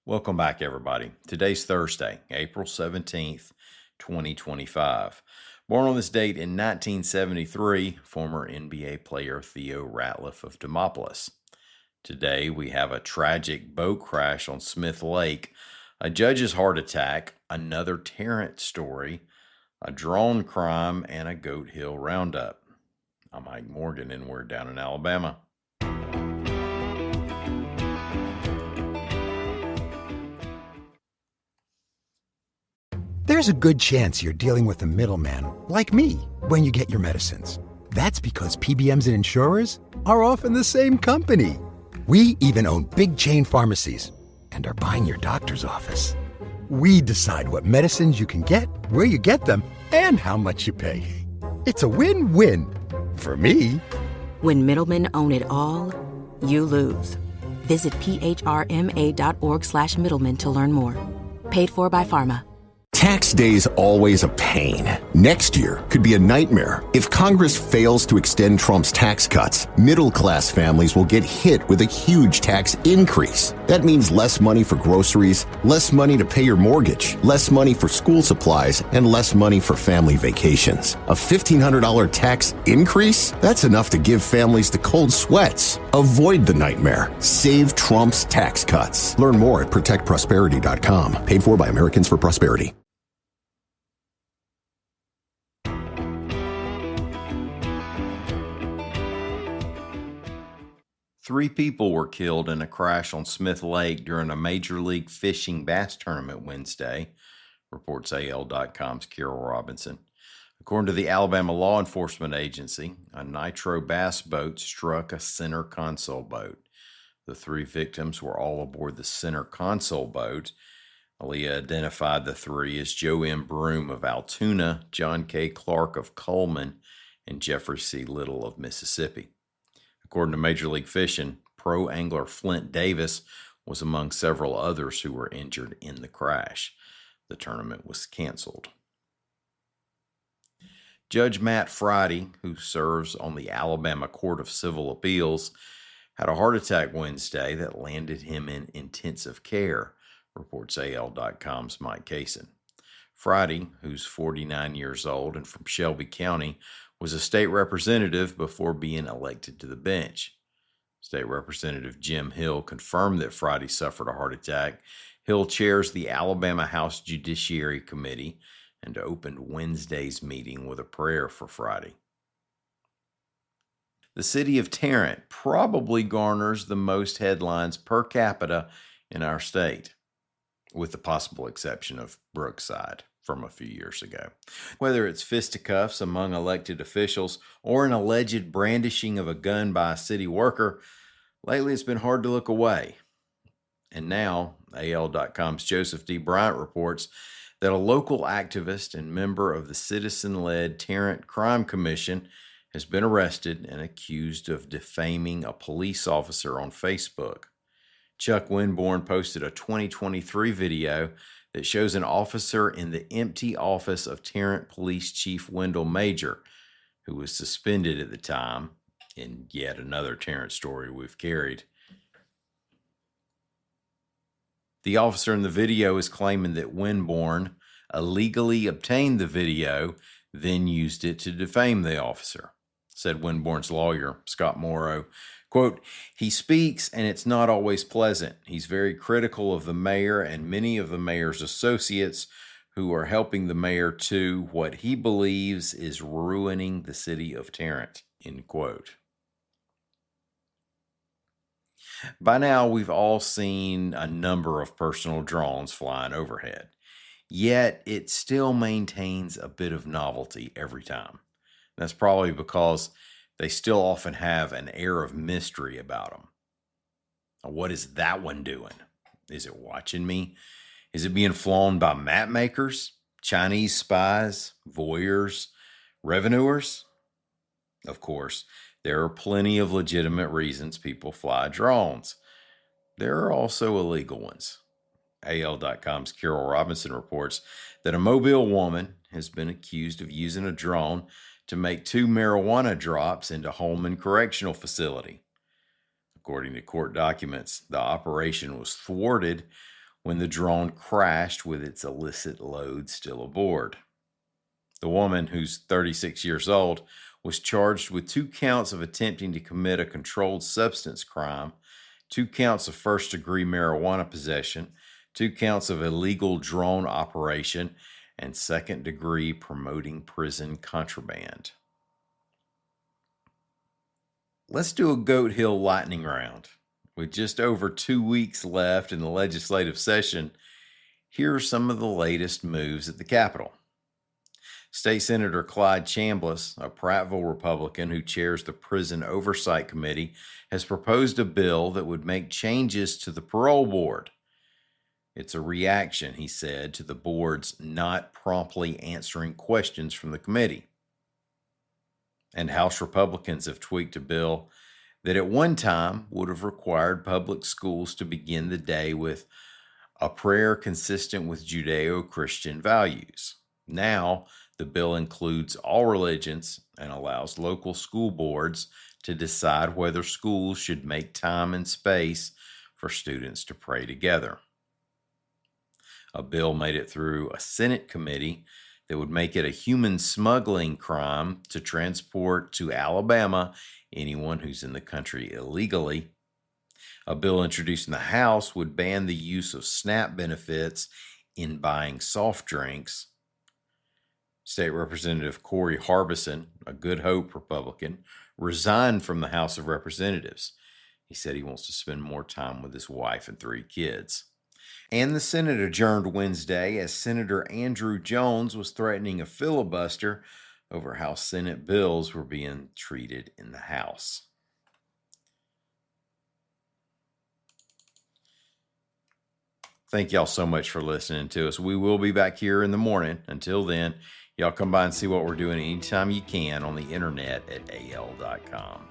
Welcome back, everybody. Today's Thursday, April 17th, 2025. Born on this date in 1973, former NBA player Theo Ratliff of Demopolis. Today, we have a tragic boat crash on Smith Lake, a judge's heart attack, another Tarrant story, a drone crime, and a Goat Hill roundup. I'm Mike Morgan, and we're down in Alabama. There's a good chance you're dealing with a middleman, like me, when you get your medicines. That's because PBMs and insurers are often the same company. We even own big chain pharmacies and are buying your doctor's office. We decide what medicines you can get, where you get them, and how much you pay. It's a win-win. For me. When middlemen own it all, you lose. Visit phrma.org/middlemen to learn more. Paid for by Pharma. Tax day's always a pain. Next year could be a nightmare. If Congress fails to extend Trump's tax cuts, middle-class families will get hit with a huge tax increase. That means less money for groceries, less money to pay your mortgage, less money for school supplies, and less money for family vacations. A $1,500 tax increase? That's enough to give families the cold sweats. Avoid the nightmare. Save Trump's tax cuts. Learn more at protectprosperity.com. Paid for by Americans for Prosperity. Three people were killed in a crash on Smith Lake during a Major League Fishing bass tournament Wednesday, reports AL.com's Carol Robinson. According to the Alabama Law Enforcement Agency, a nitro bass boat struck a center console boat. The three victims were all aboard the center console boat. Aaliyah identified the three as Joe M. Broom of Altoona, John K. Clark of Coleman, and Jeffrey C. Little of Mississippi. According to Major League Fishing, pro angler Flint Davis was among several others who were injured in the crash. The tournament was canceled. Judge Matt Friday, who serves on the Alabama Court of Civil Appeals, had a heart attack Wednesday that landed him in intensive care, reports AL.com's Mike Kaysen. Friday, who's 49 years old and from Shelby County, was a state representative before being elected to the bench. State Representative Jim Hill confirmed that Friday suffered a heart attack. Hill chairs the Alabama House Judiciary Committee and opened Wednesday's meeting with a prayer for Friday. The city of Tarrant probably garners the most headlines per capita in our state, with the possible exception of Brookside from a few years ago. Whether it's fisticuffs among elected officials or an alleged brandishing of a gun by a city worker, lately it's been hard to look away. And now, AL.com's Joseph D. Bryant reports that a local activist and member of the citizen-led Tarrant Crime Commission has been arrested and accused of defaming a police officer on Facebook. Chuck Winborn posted a 2023 video that shows an officer in the empty office of Tarrant Police Chief Wendell Major, who was suspended at the time, in yet another Tarrant story we've carried. The officer in the video is claiming that Winborn illegally obtained the video, then used it to defame the officer, said Winborn's lawyer, Scott Morrow. Quote, "He speaks and it's not always pleasant. He's very critical of the mayor and many of the mayor's associates who are helping the mayor to what he believes is ruining the city of Tarrant," end quote. By now, we've all seen a number of personal drones flying overhead, yet it still maintains a bit of novelty every time. That's probably because they still often have an air of mystery about them. What is that one doing? Is it watching me? Is it being flown by map makers, Chinese spies, voyeurs, revenuers? Of course, there are plenty of legitimate reasons people fly drones. There are also illegal ones. AL.com's Carol Robinson reports that a Mobile woman has been accused of using a drone to make 2 marijuana drops into Holman Correctional Facility. According to court documents, the operation was thwarted when the drone crashed with its illicit load still aboard. The woman, who's 36 years old, was charged with 2 counts of attempting to commit a controlled substance crime, 2 counts of first-degree marijuana possession, 2 counts of illegal drone operation, and second-degree promoting prison contraband. Let's do a Goat Hill lightning round. With just over 2 weeks left in the legislative session, here are some of the latest moves at the Capitol. State Senator Clyde Chambliss, a Prattville Republican who chairs the Prison Oversight Committee, has proposed a bill that would make changes to the parole board. It's a reaction, he said, to the board's not promptly answering questions from the committee. And House Republicans have tweaked a bill that at one time would have required public schools to begin the day with a prayer consistent with Judeo-Christian values. Now, the bill includes all religions and allows local school boards to decide whether schools should make time and space for students to pray together. A bill made it through a Senate committee that would make it a human smuggling crime to transport to Alabama anyone who's in the country illegally. A bill introduced in the House would ban the use of SNAP benefits in buying soft drinks. State Representative Corey Harbison, a Good Hope Republican, resigned from the House of Representatives. He said he wants to spend more time with his wife and 3 kids. And the Senate adjourned Wednesday as Senator Andrew Jones was threatening a filibuster over how Senate bills were being treated in the House. Thank y'all so much for listening to us. We will be back here in the morning. Until then, y'all come by and see what we're doing anytime you can on the internet at al.com.